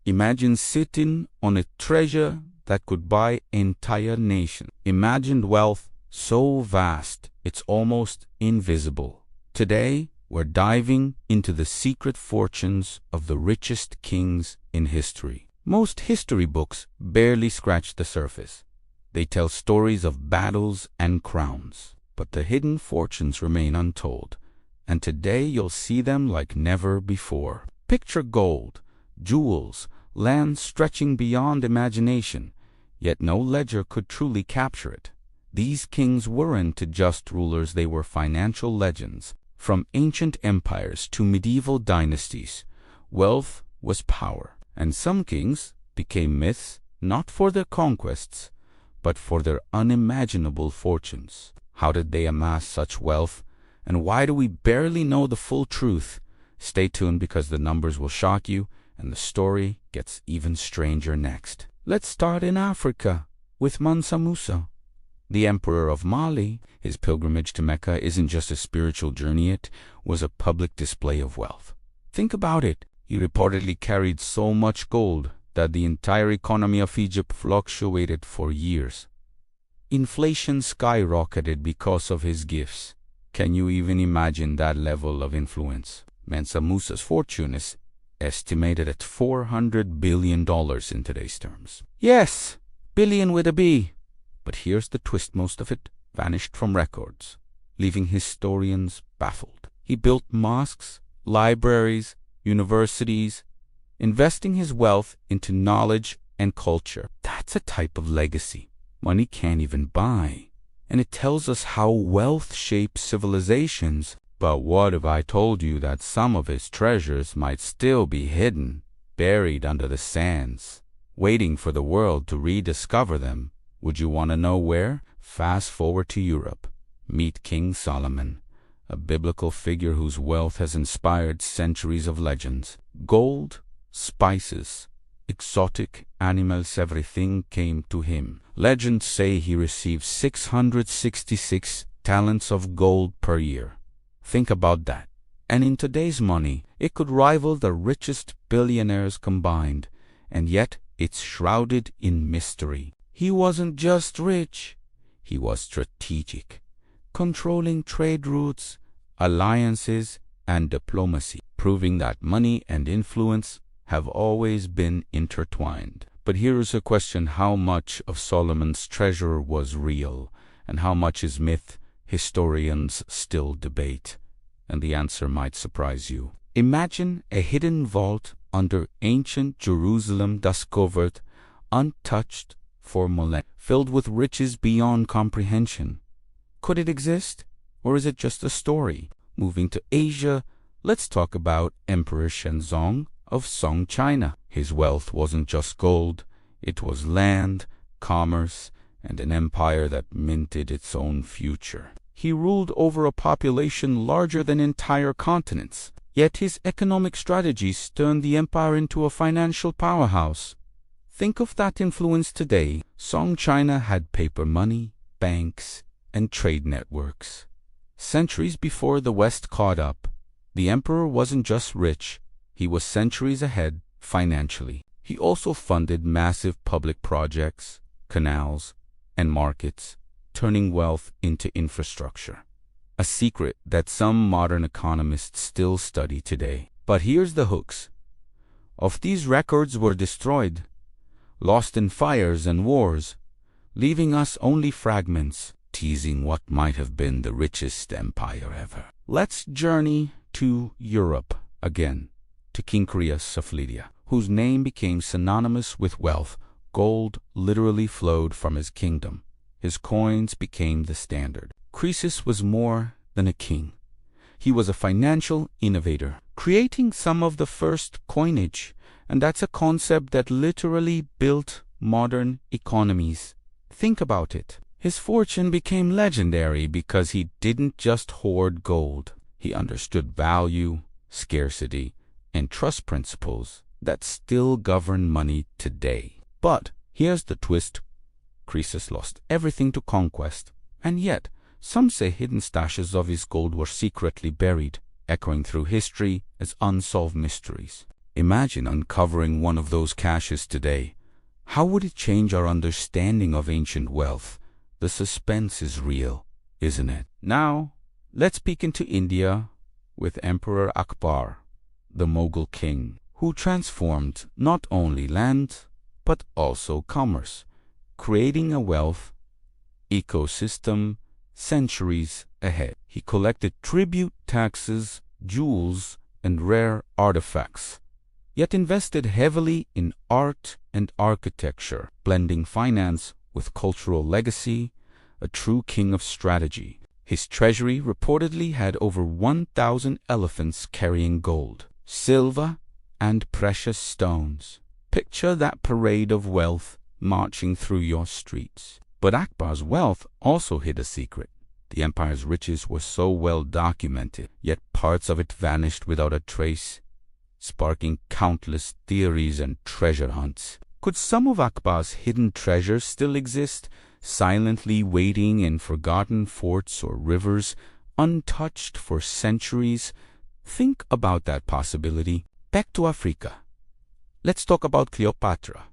Imagine sitting on a treasure that could buy entire nations. Imagine wealth so vast it's almost invisible. Today, we're diving into the secret fortunes of the richest kings in history. Most history books barely scratch the surface. They tell stories of battles and crowns, but the hidden fortunes remain untold, and today you'll see them like never before. Picture gold, jewels, land stretching beyond imagination, yet no ledger could truly capture it. These kings weren't just rulers, they were financial legends. From ancient empires to medieval dynasties, wealth was power, and some kings became myths not for their conquests, but for their unimaginable fortunes. How did they amass such wealth, and why do we barely know the full truth? Stay tuned because the numbers will shock you, and the story gets even stranger next. Let's start in Africa with Mansa Musa, the emperor of Mali. His pilgrimage to Mecca isn't just a spiritual journey, it was a public display of wealth. Think about it. He reportedly carried so much gold that the entire economy of Egypt fluctuated for years. Inflation skyrocketed because of his gifts. Can you even imagine that level of influence? Mansa Musa's fortune is estimated at $400 billion in today's terms. Yes, billion with a B. But here's the twist: most of it vanished from records, leaving historians baffled. He built mosques, libraries, universities, investing his wealth into knowledge and culture. That's a type of legacy money can't even buy. And it tells us how wealth shapes civilizations. But what if I told you that some of his treasures might still be hidden, buried under the sands, waiting for the world to rediscover them? Would you want to know where? Fast forward to Europe. Meet King Solomon, a biblical figure whose wealth has inspired centuries of legends. Gold, spices, exotic animals, everything came to him. Legends say he received 666 talents of gold per year. Think about that. And in today's money, it could rival the richest billionaires combined, and yet it's shrouded in mystery. He wasn't just rich, he was strategic, controlling trade routes, alliances, and diplomacy, proving that money and influence have always been intertwined. But here is a question: how much of Solomon's treasure was real, and how much is myth? Historians still debate, and the answer might surprise you. Imagine a hidden vault under ancient Jerusalem discovered, untouched for millennia, filled with riches beyond comprehension. Could it exist, or is it just a story? Moving to Asia, let's talk about Emperor Shenzong of Song, China. His wealth wasn't just gold, it was land, commerce, and an empire that minted its own future. He ruled over a population larger than entire continents, yet his economic strategies turned the empire into a financial powerhouse. Think of that influence today. Song China had paper money, banks, and trade networks. Centuries before the West caught up, the emperor wasn't just rich, he was centuries ahead financially. He also funded massive public projects, canals, and markets, turning wealth into infrastructure. A secret that some modern economists still study today. But here's the hooks. Of these records were destroyed, lost in fires and wars, leaving us only fragments, teasing what might have been the richest empire ever. Let's journey to Europe again, to King Croesus of Lydia, whose name became synonymous with wealth. Gold literally flowed from his kingdom. His coins became the standard. Croesus was more than a king. He was a financial innovator, creating some of the first coinage, and that's a concept that literally built modern economies. Think about it. His fortune became legendary because he didn't just hoard gold. He understood value, scarcity, and trust principles that still govern money today. But here's the twist. Croesus lost everything to conquest, and yet some say hidden stashes of his gold were secretly buried, echoing through history as unsolved mysteries. Imagine uncovering one of those caches today. How would it change our understanding of ancient wealth? The suspense is real, isn't it? Now, let's peek into India with Emperor Akbar, the Mughal king, who transformed not only land but also commerce, creating a wealth ecosystem centuries ahead. He collected tribute taxes, jewels, and rare artifacts, yet invested heavily in art and architecture, blending finance with cultural legacy, a true king of strategy. His treasury reportedly had over 1,000 elephants carrying gold, silver, and precious stones. Picture that parade of wealth marching through your streets. But Akbar's wealth also hid a secret. The empire's riches were so well documented, yet parts of it vanished without a trace, sparking countless theories and treasure hunts. Could some of Akbar's hidden treasures still exist, silently waiting in forgotten forts or rivers, untouched for centuries? Think about that possibility. Back to Africa. Let's talk about Cleopatra.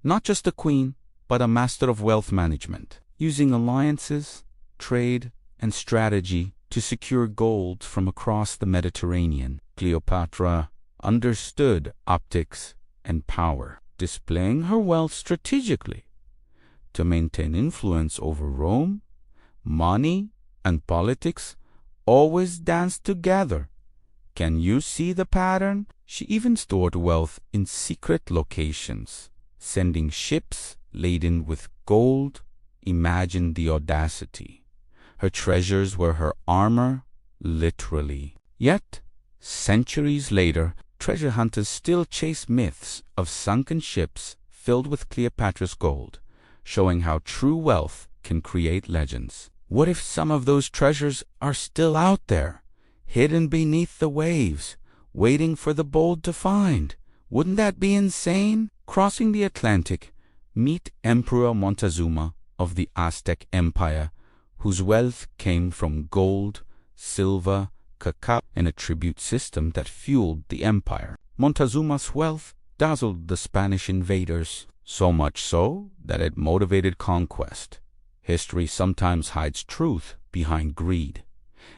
Not just a queen, but a master of wealth management, using alliances, trade, and strategy to secure gold from across the Mediterranean. Cleopatra understood optics and power, displaying her wealth strategically to maintain influence over Rome. Money and politics always danced together. Can you see the pattern? She even stored wealth in secret locations, sending ships laden with gold. Imagine the audacity. Her treasures were her armor, literally. Yet, centuries later, treasure hunters still chase myths of sunken ships filled with Cleopatra's gold, showing how true wealth can create legends. What if some of those treasures are still out there, hidden beneath the waves, waiting for the bold to find? Wouldn't that be insane? Crossing the Atlantic, meet Emperor Montezuma of the Aztec Empire, whose wealth came from gold, silver, cacao, and a tribute system that fueled the empire. Montezuma's wealth dazzled the Spanish invaders, so much so that it motivated conquest. History sometimes hides truth behind greed,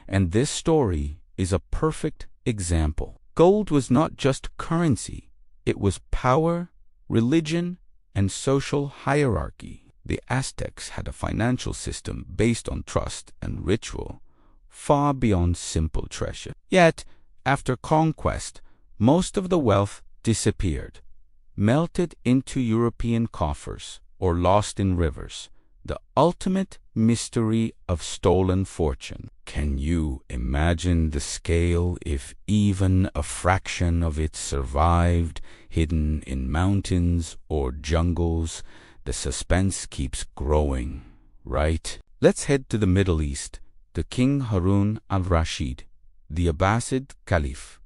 and this story is a perfect example. Gold was not just currency, it was power, religion, and social hierarchy. The Aztecs had a financial system based on trust and ritual, far beyond simple treasure. Yet, after conquest, most of the wealth disappeared, melted into European coffers, or lost in rivers. The ultimate mystery of stolen fortune. Can you imagine the scale if even a fraction of it survived, hidden in mountains or jungles? The suspense keeps growing, right? Let's head to the Middle East, to King Harun al-Rashid, the Abbasid Caliph.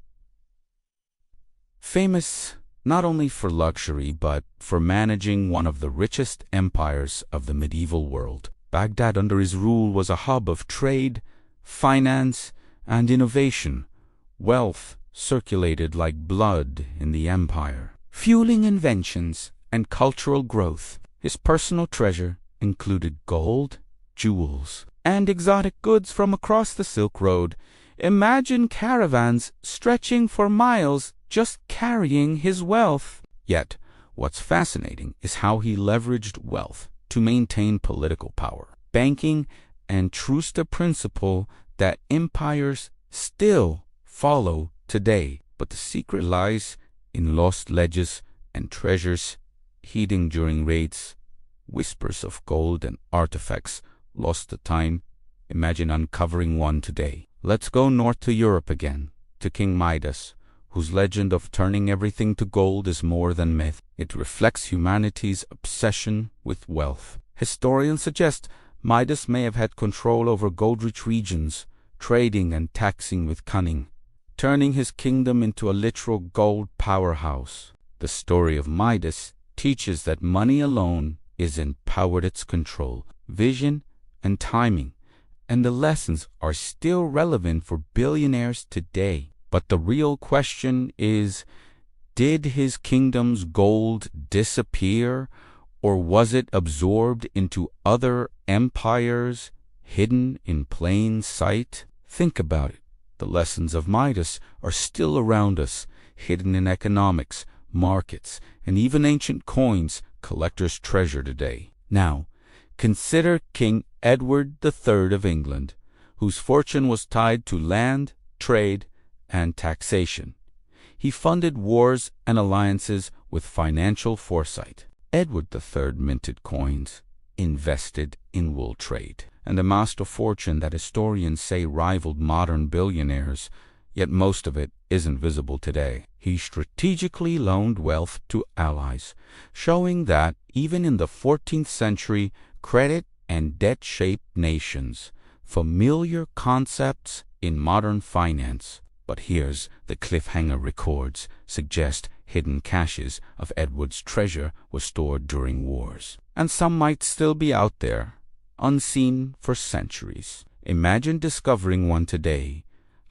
Famous not only for luxury but for managing one of the richest empires of the medieval world. Baghdad under his rule was a hub of trade, finance, and innovation. Wealth circulated like blood in the empire, fueling inventions and cultural growth. His personal treasure included gold, jewels, and exotic goods from across the Silk Road. Imagine caravans stretching for miles just carrying his wealth. Yet, what's fascinating is how he leveraged wealth to maintain political power, banking, and trust a principle that empires still follow today. But the secret lies in lost ledges and treasures hidden during raids, whispers of gold and artifacts lost to time. Imagine uncovering one today. Let's go north to Europe again, to King Midas, whose legend of turning everything to gold is more than myth. It reflects humanity's obsession with wealth. Historians suggest Midas may have had control over gold-rich regions, trading and taxing with cunning, turning his kingdom into a literal gold powerhouse. The story of Midas teaches that money alone isn't power, it's control, vision, and timing, and the lessons are still relevant for billionaires today. But the real question is Did his kingdom's gold disappear, or was it absorbed into other empires, hidden in plain sight? Think about it. The lessons of Midas are still around us, hidden in economics, markets, and even ancient coins collectors treasure today. Now, consider King Edward III of England, whose fortune was tied to land, trade, and taxation. He funded wars and alliances with financial foresight. Edward III minted coins, invested in wool trade, and amassed a fortune that historians say rivaled modern billionaires, yet most of it isn't visible today. He strategically loaned wealth to allies, showing that even in the 14th century, credit and debt shaped nations, familiar concepts in modern finance. But here's the cliffhanger: records suggest hidden caches of Edward's treasure were stored during wars, and some might still be out there, unseen for centuries. Imagine discovering one today.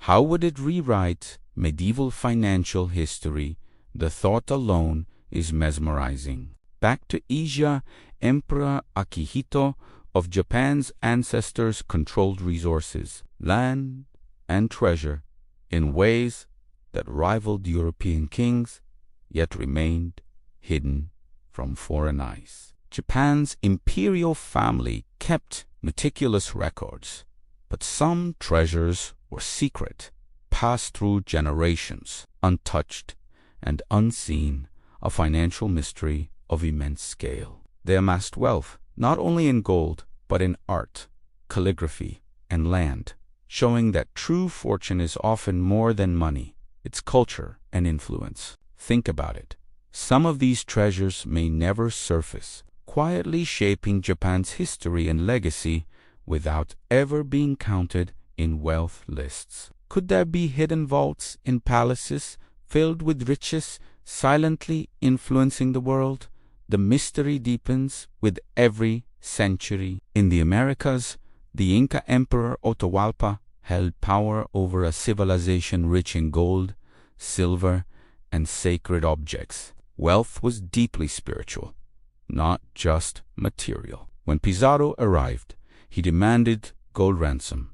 How would it rewrite medieval financial history? The thought alone is mesmerizing. Back to Asia, Emperor Akihito of Japan's ancestors controlled resources, land, and treasure in ways that rivaled European kings, yet remained hidden from foreign eyes. Japan's imperial family kept meticulous records, but some treasures were secret, passed through generations, untouched and unseen, a financial mystery of immense scale. They amassed wealth not only in gold, but in art, calligraphy, and land, showing that true fortune is often more than money. It's culture and influence. Think about it. Some of these treasures may never surface, quietly shaping Japan's history and legacy without ever being counted in wealth lists. Could there be hidden vaults in palaces filled with riches, silently influencing the world? The mystery deepens with every century. In the Americas, the Inca Emperor Atahualpa held power over a civilization rich in gold, silver, and sacred objects. Wealth was deeply spiritual, not just material. When Pizarro arrived, he demanded gold ransom,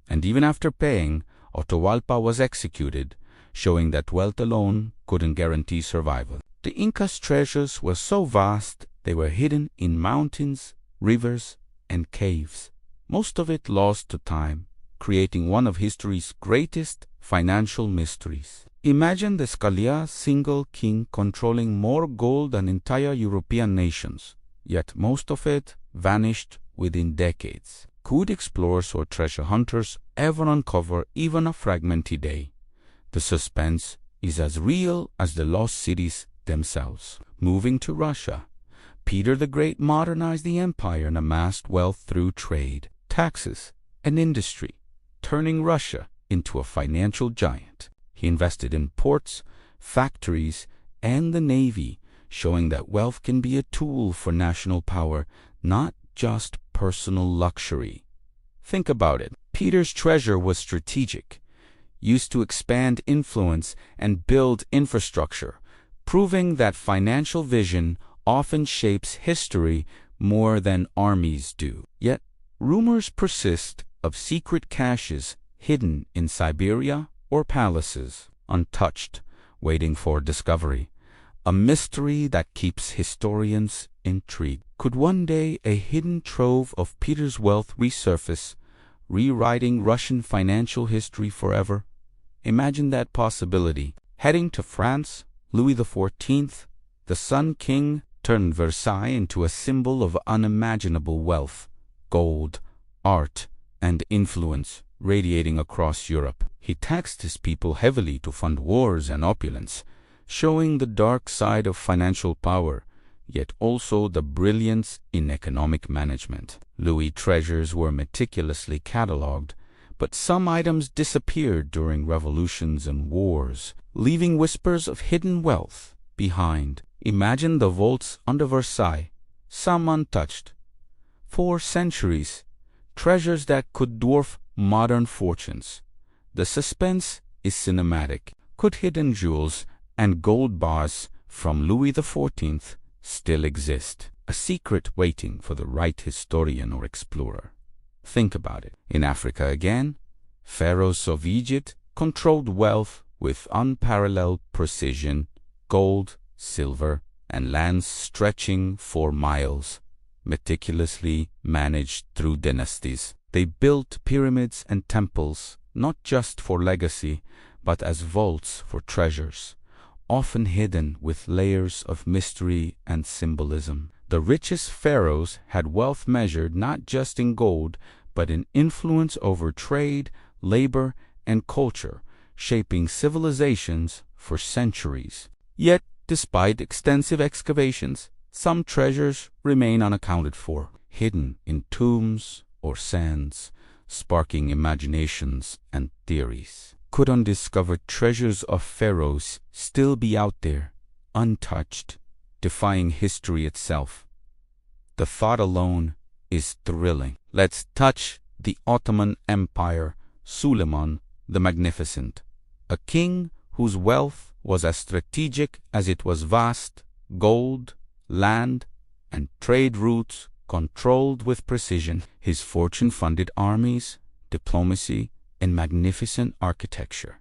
and even after paying, Atahualpa was executed, showing that wealth alone couldn't guarantee survival. The Inca's treasures were so vast they were hidden in mountains, rivers, and caves, most of it lost to time, creating one of history's greatest financial mysteries. Imagine the Scalia single king controlling more gold than entire European nations, yet most of it vanished within decades. Could explorers or treasure hunters ever uncover even a fragment today? The suspense is as real as the lost cities themselves. Moving to Russia, Peter the Great modernized the empire and amassed wealth through trade, taxes, and industry, turning Russia into a financial giant. He invested in ports, factories, and the navy, showing that wealth can be a tool for national power, not just personal luxury. Think about it. Peter's treasure was strategic, used to expand influence and build infrastructure, proving that financial vision often shapes history more than armies do. Yet, rumors persist of secret caches hidden in Siberia or palaces, untouched, waiting for discovery, a mystery that keeps historians intrigued. Could one day a hidden trove of Peter's wealth resurface, rewriting Russian financial history forever? Imagine that possibility. Heading to France, Louis XIV, the Sun King, turned Versailles into a symbol of unimaginable wealth, gold, art, and influence radiating across Europe. He taxed his people heavily to fund wars and opulence, showing the dark side of financial power, yet also the brilliance in economic management. Louis' treasures were meticulously catalogued, but some items disappeared during revolutions and wars, leaving whispers of hidden wealth behind. Imagine the vaults under Versailles, some untouched. For centuries, treasures that could dwarf modern fortunes. The suspense is cinematic. Could hidden jewels and gold bars from Louis XIV still exist, a secret waiting for the right historian or explorer. Think about it. In Africa again, pharaohs of Egypt controlled wealth with unparalleled precision, gold, silver, and lands stretching for miles, meticulously managed through dynasties. They built pyramids and temples not just for legacy, but as vaults for treasures, often hidden with layers of mystery and symbolism. The richest pharaohs had wealth measured not just in gold, but in influence over trade, labor, and culture, shaping civilizations for centuries. Yet, despite extensive excavations, some treasures remain unaccounted for, hidden in tombs or sands, sparking imaginations and theories. Could undiscovered treasures of pharaohs still be out there, untouched, defying history itself? The thought alone is thrilling. Let's touch the Ottoman Empire, Suleiman the Magnificent, a king whose wealth was as strategic as it was vast, gold, land, and trade routes controlled with precision. His fortune funded armies, diplomacy, and magnificent architecture,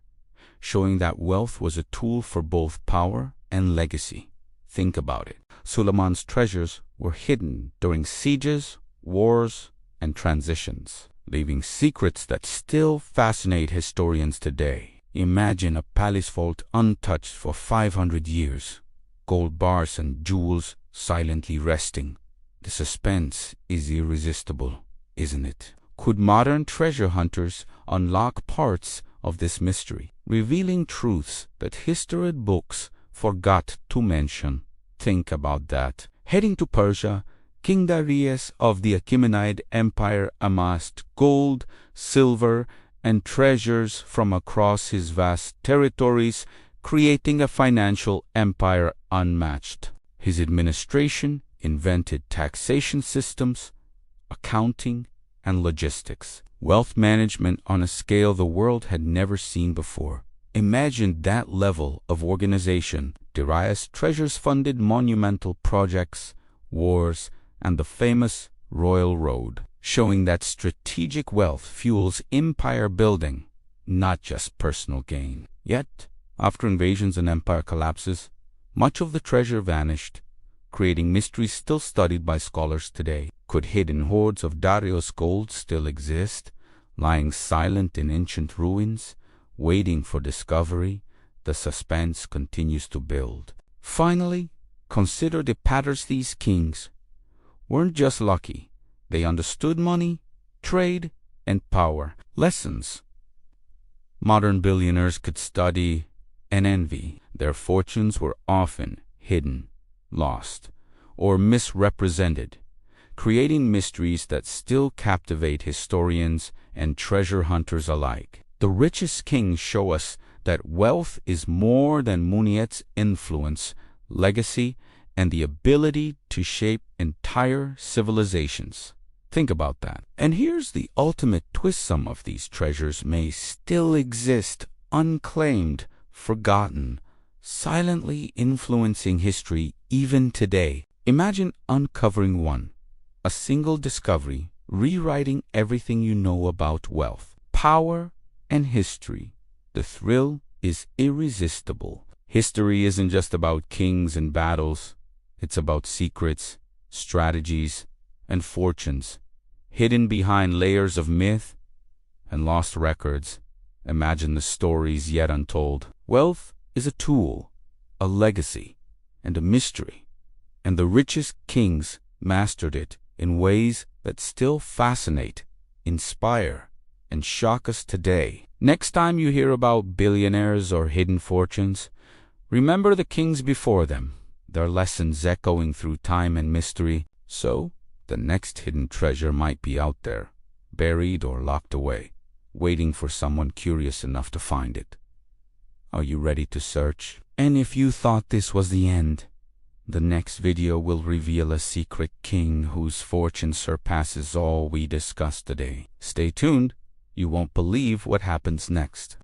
showing that wealth was a tool for both power and legacy. Think about it. Suleiman's treasures were hidden during sieges, wars, and transitions, leaving secrets that still fascinate historians today. Imagine a palace vault untouched for 500 years, gold bars and jewels silently resting. The suspense is irresistible, isn't it? Could modern treasure hunters unlock parts of this mystery, revealing truths that history books forgot to mention? Think about that. Heading to Persia, King Darius of the Achaemenid Empire amassed gold, silver, and treasures from across his vast territories, creating a financial empire unmatched. His administration invented taxation systems, accounting, and logistics, wealth management on a scale the world had never seen before. Imagine that level of organization. Darius' treasures funded monumental projects, wars, and the famous Royal Road, showing that strategic wealth fuels empire building, not just personal gain. Yet, after invasions and empire collapses, much of the treasure vanished, creating mysteries still studied by scholars today. Could hidden hoards of Darius' gold still exist, lying silent in ancient ruins, waiting for discovery? The suspense continues to build. Finally, consider the patterns. These kings weren't just lucky. They understood money, trade, and power. Lessons modern billionaires could study and envy. Their fortunes were often hidden, lost, or misrepresented, creating mysteries that still captivate historians and treasure hunters alike. The richest kings show us that wealth is more than money. Its influence, legacy, and the ability to shape entire civilizations. Think about that. And here's the ultimate twist: some of these treasures may still exist, unclaimed, forgotten, silently influencing history even today. Imagine uncovering one, a single discovery, rewriting everything you know about wealth, power, and history. The thrill is irresistible. History isn't just about kings and battles. It's about secrets, strategies, and fortunes, hidden behind layers of myth and lost records. Imagine the stories yet untold. Wealth is a tool, a legacy, and a mystery, and the richest kings mastered it in ways that still fascinate, inspire, and shock us today. Next time you hear about billionaires or hidden fortunes, remember the kings before them, their lessons echoing through time and mystery. So, the next hidden treasure might be out there, buried or locked away, waiting for someone curious enough to find it. Are you ready to search? And if you thought this was the end, the next video will reveal a secret king whose fortune surpasses all we discussed today. Stay tuned. You won't believe what happens next.